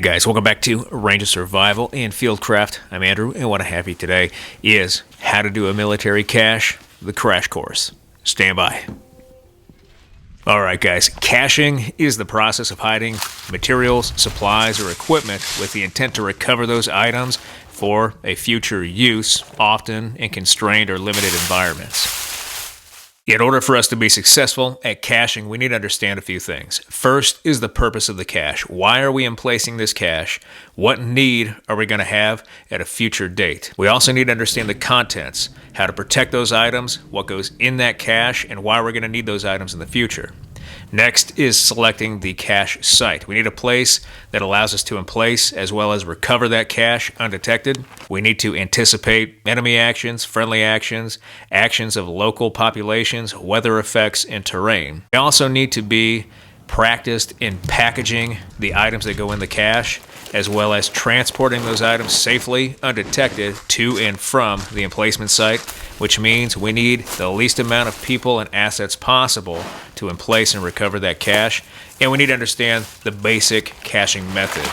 Hey guys, welcome back to Range of Survival and Fieldcraft. I'm Andrew, and what I have you today is how to do a military cache, the crash course. Stand by. Alright guys, caching is the process of hiding materials, supplies, or equipment with the intent to recover those items for a future use, often in constrained or limited environments. In order for us to be successful at caching, we need to understand a few things. First is the purpose of the cache. Why are we emplacing this cache? What need are we going to have at a future date? We also need to understand the contents, how to protect those items, what goes in that cache, and why we're going to need those items in the future. Next is selecting the cache site. We need a place that allows us to emplace as well as recover that cache undetected. We need to anticipate enemy actions, friendly actions, actions of local populations, weather effects, and terrain. We also need to be practiced in packaging the items that go in the cache, as well as transporting those items safely, undetected, to and from the emplacement site, which means we need the least amount of people and assets possible to emplace and recover that cache, and we need to understand the basic caching methods: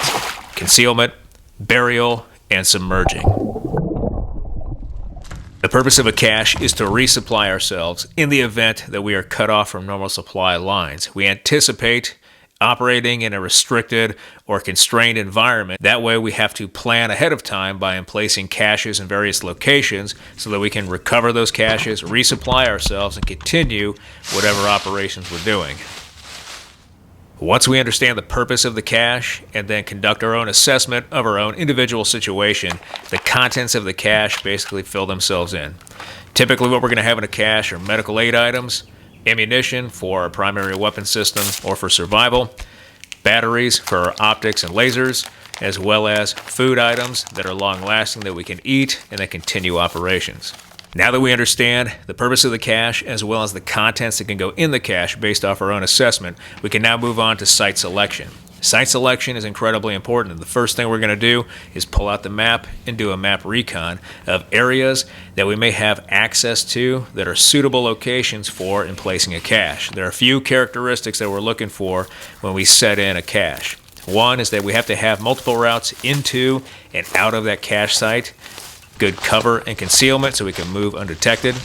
concealment, burial, and submerging. The purpose of a cache is to resupply ourselves in the event that we are cut off from normal supply lines. We anticipate operating in a restricted or constrained environment. That way we have to plan ahead of time by emplacing caches in various locations so that we can recover those caches, resupply ourselves, and continue whatever operations we're doing. Once we understand the purpose of the cache and then conduct our own assessment of our own individual situation, the contents of the cache basically fill themselves in. Typically what we're going to have in a cache are medical aid items, ammunition for our primary weapon system or for survival, batteries for our optics and lasers, as well as food items that are long-lasting that we can eat and then continue operations. Now that we understand the purpose of the cache as well as the contents that can go in the cache based off our own assessment, we can now move on to site selection. Site selection is incredibly important. The first thing we're going to do is pull out the map and do a map recon of areas that we may have access to that are suitable locations for emplacing a cache. There are a few characteristics that we're looking for when we set in a cache. One is that we have to have multiple routes into and out of that cache site, good cover and concealment so we can move undetected.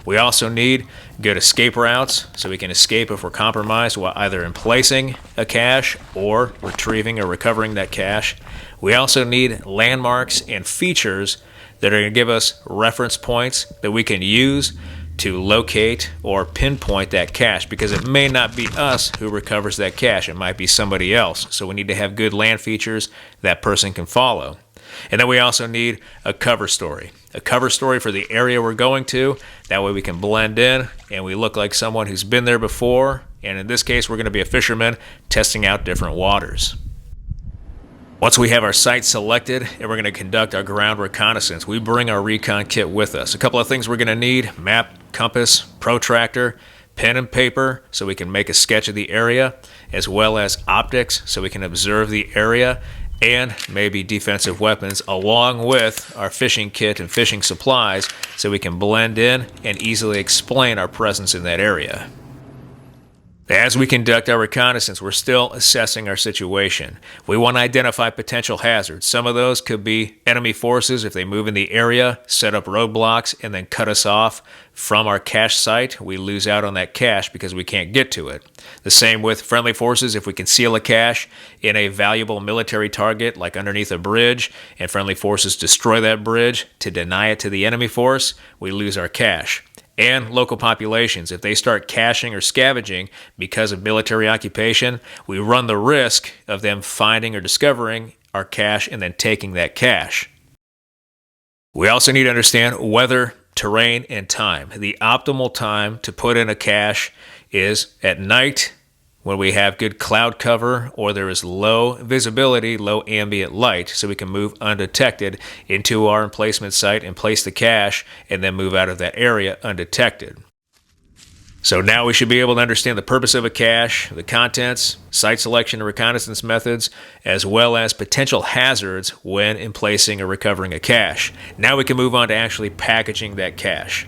We also need good escape routes so we can escape if we're compromised while either emplacing a cache or retrieving or recovering that cache. We also need landmarks and features that are going to give us reference points that we can use to locate or pinpoint that cache, because it may not be us who recovers that cache. It might be somebody else. So we need to have good land features that person can follow. And then we also need a cover story. A cover story for the area we're going to. That way we can blend in and we look like someone who's been there before. And in this case, we're going to be a fisherman testing out different waters. Once we have our site selected and we're going to conduct our ground reconnaissance, we bring our Recon Kit with us. A couple of things we're going to need: map, compass, protractor, pen and paper so we can make a sketch of the area, as well as optics so we can observe the area, and maybe defensive weapons, along with our fishing kit and fishing supplies so we can blend in and easily explain our presence in that area. As we conduct our reconnaissance, we're still assessing our situation. We want to identify potential hazards. Some of those could be enemy forces if they move in the area, set up roadblocks, and then cut us off from our cache site. We lose out on that cache because we can't get to it. The same with friendly forces. If we conceal a cache in a valuable military target like underneath a bridge and friendly forces destroy that bridge to deny it to the enemy force, we lose our cache. And local populations, if they start caching or scavenging because of military occupation, we run the risk of them finding or discovering our cache and then taking that cache. We also need to understand weather, terrain, and time. The optimal time to put in a cache is at night, when we have good cloud cover or there is low visibility, low ambient light, so we can move undetected into our emplacement site and place the cache and then move out of that area undetected. So now we should be able to understand the purpose of a cache, the contents, site selection and reconnaissance methods, as well as potential hazards when emplacing or recovering a cache. Now we can move on to actually packaging that cache.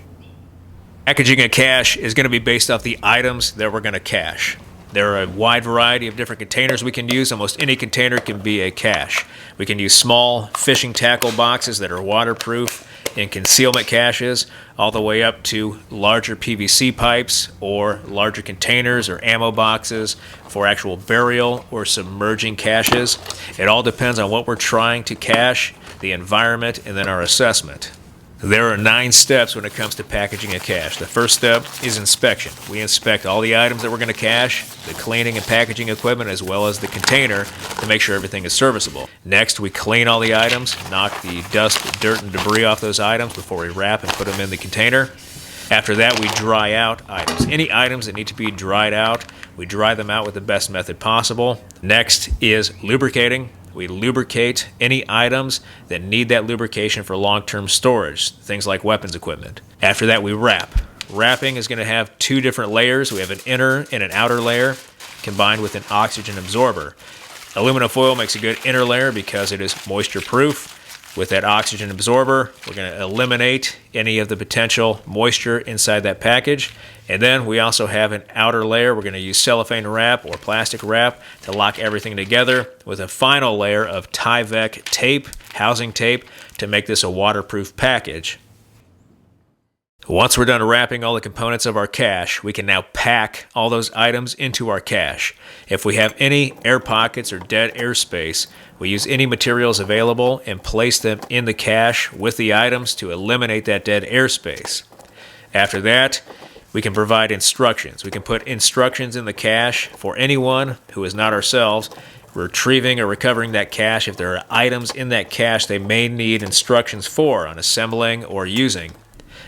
Packaging a cache is going to be based off the items that we're going to cache. There are a wide variety of different containers we can use. Almost any container can be a cache. We can use small fishing tackle boxes that are waterproof and concealment caches, all the way up to larger PVC pipes or larger containers or ammo boxes for actual burial or submerging caches. It all depends on what we're trying to cache, the environment, and then our assessment. There are 9 steps when it comes to packaging a cache. The first step is inspection. We inspect all the items that we're going to cache, the cleaning and packaging equipment, as well as the container to make sure everything is serviceable. Next, we clean all the items, knock the dust, dirt, and debris off those items before we wrap and put them in the container. After that, we dry out items. Any items that need to be dried out, we dry them out with the best method possible. Next is lubricating. We lubricate any items that need that lubrication for long-term storage, things like weapons equipment. After that, we wrap. Wrapping is going to have 2 different layers. We have an inner and an outer layer combined with an oxygen absorber. Aluminum foil makes a good inner layer because it is moisture-proof. With that oxygen absorber, we're going to eliminate any of the potential moisture inside that package. And then we also have an outer layer. We're going to use cellophane wrap or plastic wrap to lock everything together with a final layer of Tyvek tape, housing tape, to make this a waterproof package. Once we're done wrapping all the components of our cache, we can now pack all those items into our cache. If we have any air pockets or dead airspace, we use any materials available and place them in the cache with the items to eliminate that dead airspace. After that, we can provide instructions. We can put instructions in the cache for anyone who is not ourselves retrieving or recovering that cache. If there are items in that cache they may need instructions for on assembling or using.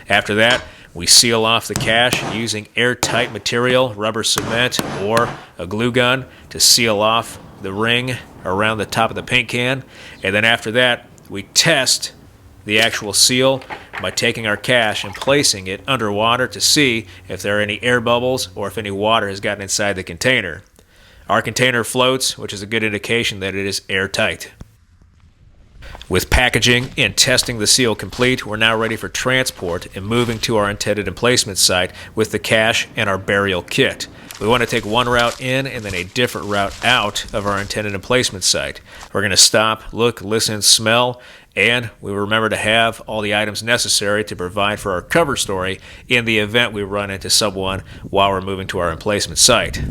After that, we seal off the cache using airtight material, rubber cement, or a glue gun to seal off the ring around the top of the paint can. And then after that, we test the actual seal by taking our cache and placing it underwater to see if there are any air bubbles or if any water has gotten inside the container. Our container floats, which is a good indication that it is airtight. With packaging and testing the seal complete, we're now ready for transport and moving to our intended emplacement site with the cache and our burial kit. We want to take one route in and then a different route out of our intended emplacement site. We're going to stop, look, listen, smell, and we remember to have all the items necessary to provide for our cover story in the event we run into someone while we're moving to our emplacement site.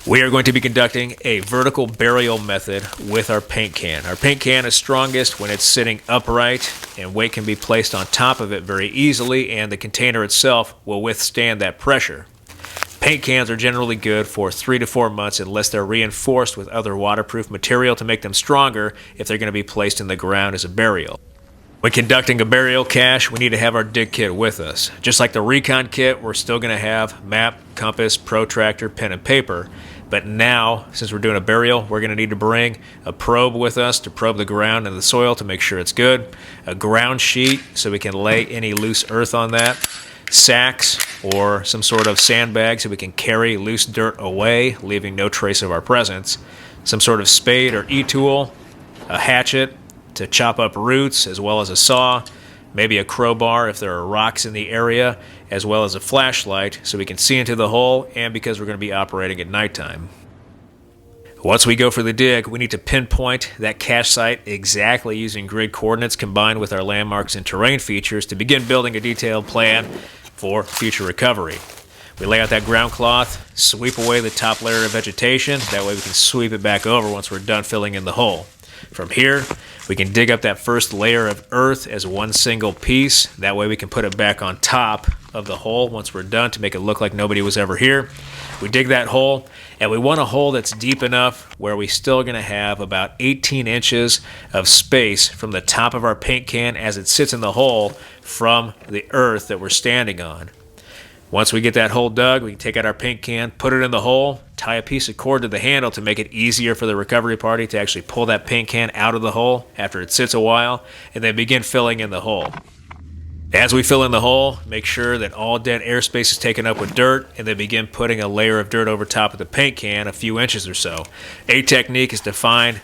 We are going to be conducting a vertical burial method with our paint can. Our paint can is strongest when it's sitting upright, and weight can be placed on top of it very easily, and the container itself will withstand that pressure. Paint cans are generally good for 3 to 4 months unless they're reinforced with other waterproof material to make them stronger if they're going to be placed in the ground as a burial. When conducting a burial cache, we need to have our dig kit with us. Just like the Recon Kit, we're still going to have map, compass, protractor, pen, and paper. But now, since we're doing a burial, we're going to need to bring a probe with us to probe the ground and the soil to make sure it's good, a ground sheet so we can lay any loose earth on that, sacks or some sort of sandbag so we can carry loose dirt away, leaving no trace of our presence, some sort of spade or e-tool, a hatchet to chop up roots, as well as a saw, maybe a crowbar if there are rocks in the area, as well as a flashlight so we can see into the hole, and because we're going to be operating at nighttime. Once we go for the dig, we need to pinpoint that cache site exactly using grid coordinates combined with our landmarks and terrain features to begin building a detailed plan for future recovery. We lay out that ground cloth, sweep away the top layer of vegetation, that way we can sweep it back over once we're done filling in the hole. From here, we can dig up that first layer of earth as one single piece. That way we can put it back on top of the hole once we're done to make it look like nobody was ever here. We dig that hole, and we want a hole that's deep enough where we're still going to have about 18 inches of space from the top of our paint can as it sits in the hole from the earth that we're standing on. Once we get that hole dug, we can take out our paint can, put it in the hole, tie a piece of cord to the handle to make it easier for the recovery party to actually pull that paint can out of the hole after it sits a while, and then begin filling in the hole. As we fill in the hole, make sure that all dead airspace is taken up with dirt, and then begin putting a layer of dirt over top of the paint can a few inches or so. A technique is to find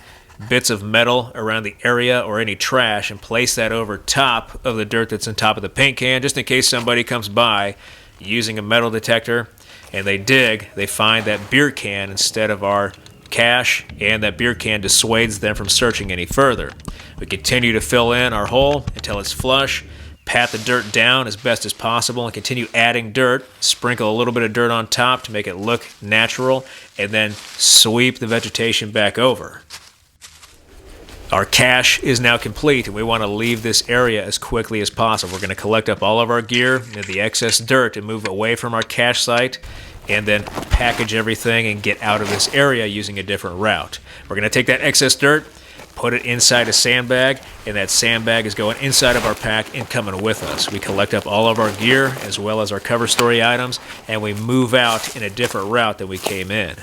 bits of metal around the area or any trash and place that over top of the dirt that's on top of the paint can, just in case somebody comes by using a metal detector. and they dig, they find that beer can instead of our cash, and that beer can dissuades them from searching any further. We continue to fill in our hole until it's flush, pat the dirt down as best as possible, and continue adding dirt. Sprinkle a little bit of dirt on top to make it look natural, and then sweep the vegetation back over. Our cache is now complete, and we want to leave this area as quickly as possible. We're going to collect up all of our gear and the excess dirt and move away from our cache site, and then package everything and get out of this area using a different route. We're going to take that excess dirt, put it inside a sandbag, and that sandbag is going inside of our pack and coming with us. We collect up all of our gear as well as our cover story items, and we move out in a different route than we came in.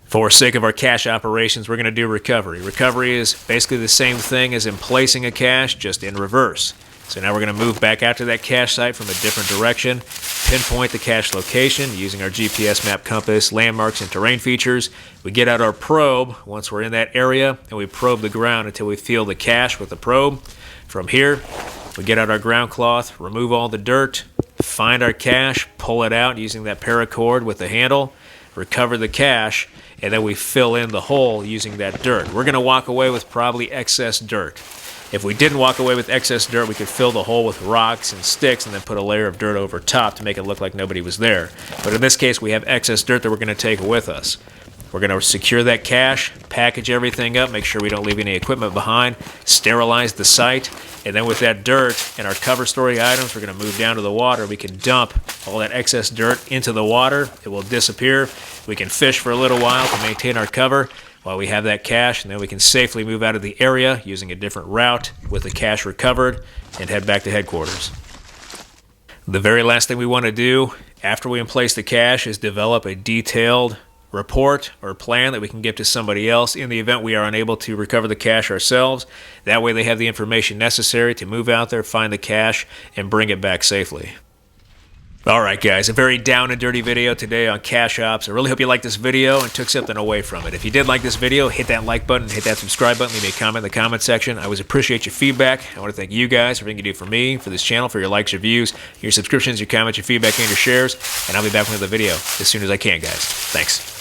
For sake of our cache operations, we're going to do recovery. Recovery is basically the same thing as emplacing a cache, just in reverse. So now we're going to move back out to that cache site from a different direction, pinpoint the cache location using our GPS map, compass, landmarks, and terrain features. We get out our probe once we're in that area, and we probe the ground until we feel the cache with the probe. From here, we get out our ground cloth, remove all the dirt, find our cache, pull it out using that paracord with the handle, recover the cache, and then we fill in the hole using that dirt. We're going to walk away with probably excess dirt. If we didn't walk away with excess dirt, we could fill the hole with rocks and sticks and then put a layer of dirt over top to make it look like nobody was there. But in this case, we have excess dirt that we're going to take with us. We're going to secure that cache, package everything up, make sure we don't leave any equipment behind, sterilize the site, and then with that dirt and our cover story items, we're going to move down to the water. We can dump all that excess dirt into the water. It will disappear. We can fish for a little while to maintain our cover while we have that cache, and then we can safely move out of the area using a different route with the cache recovered and head back to headquarters. The very last thing we want to do after we emplace the cache is develop a detailed report or plan that we can give to somebody else in the event we are unable to recover the cache ourselves. That way they have the information necessary to move out there, find the cache, and bring it back safely. Alright guys, a very down and dirty video today on cache ops. I really hope you liked this video and took something away from it. If you did like this video, hit that like button, hit that subscribe button, leave me a comment in the comment section. I always appreciate your feedback. I want to thank you guys for everything you do for me, for this channel, for your likes, your views, your subscriptions, your comments, your feedback, and your shares. And I'll be back with another video as soon as I can, guys. Thanks.